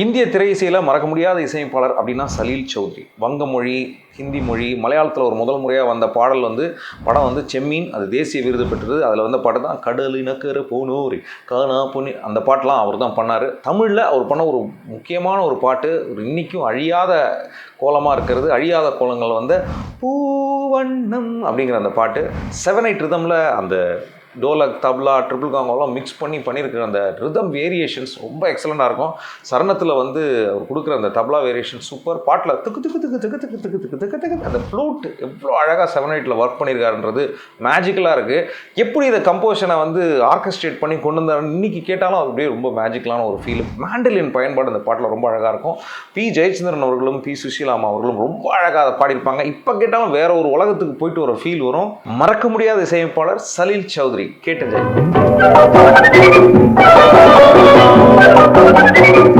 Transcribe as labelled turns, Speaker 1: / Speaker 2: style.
Speaker 1: இந்திய திரையிசையில் மறக்க முடியாத இசையமைப்பாளர் அப்படின்னா சலீல் சௌத்ரி. வங்க மொழி, ஹிந்தி மொழி, மலையாளத்தில் ஒரு முதல் முறையாக வந்த படம் வந்து செம்மீன். அது தேசிய விருது பெற்றது. அதில் வந்த பாட்டு தான் கடல் இனக்கரு போனோரி காணா பொன்னி. அந்த பாட்டெலாம் அவர் தான் பண்ணார். தமிழில் அவர் பண்ண ஒரு முக்கியமான ஒரு பாட்டு, ஒரு இன்றைக்கும் அழியாத கோலமாக இருக்கிறது. அழியாத கோலங்கள் வந்து பூவண்ணம் அப்படிங்கிற அந்த பாட்டு 7/8 ரிதமில் அந்த டோலக், தப்லா, ட்ரிபிள் காங்கோலாம் மிக்ஸ் பண்ணியிருக்கிற அந்த ரிதம் வேரியேஷன்ஸ் ரொம்ப எக்ஸலண்ட்டாக இருக்கும். சரணத்தில் வந்து அவர் கொடுக்குற அந்த தப்லா வேரியேஷன் சூப்பர். பாட்டில் திக்கு திக்கு திக்கு திக்கு திக்கு திக்கு திக்கு திக்கு திக்கு அந்த ஃப்ளூட் எவ்வளோ அழகாக 7/8 ஒர்க் பண்ணியிருக்காருன்றது மேஜிக்கலாக இருக்குது. எப்படி இதை கம்போஷனை வந்து ஆர்கெஸ்ட்ரேட் பண்ணி கொண்டு வந்தார் இன்றைக்கி கேட்டாலும் அப்படியே ரொம்ப மேஜிக்கலான ஒரு ஃபீல். மேண்டலின் பயன்பாடு அந்த பாட்டில் ரொம்ப அழகாக இருக்கும். பி ஜெயச்சந்திரன் அவர்களும் பி சுஷீலாமா அவர்களும் ரொம்ப அழகாக அதை பாடியிருப்பாங்க. இப்போ கேட்டாலும் வேற ஒரு உலகத்துக்கு போயிட்டு ஒரு ஃபீல் வரும். மறக்க முடியாத இசையமைப்பாளர் சலீல் சௌத்ரி. கேட்டு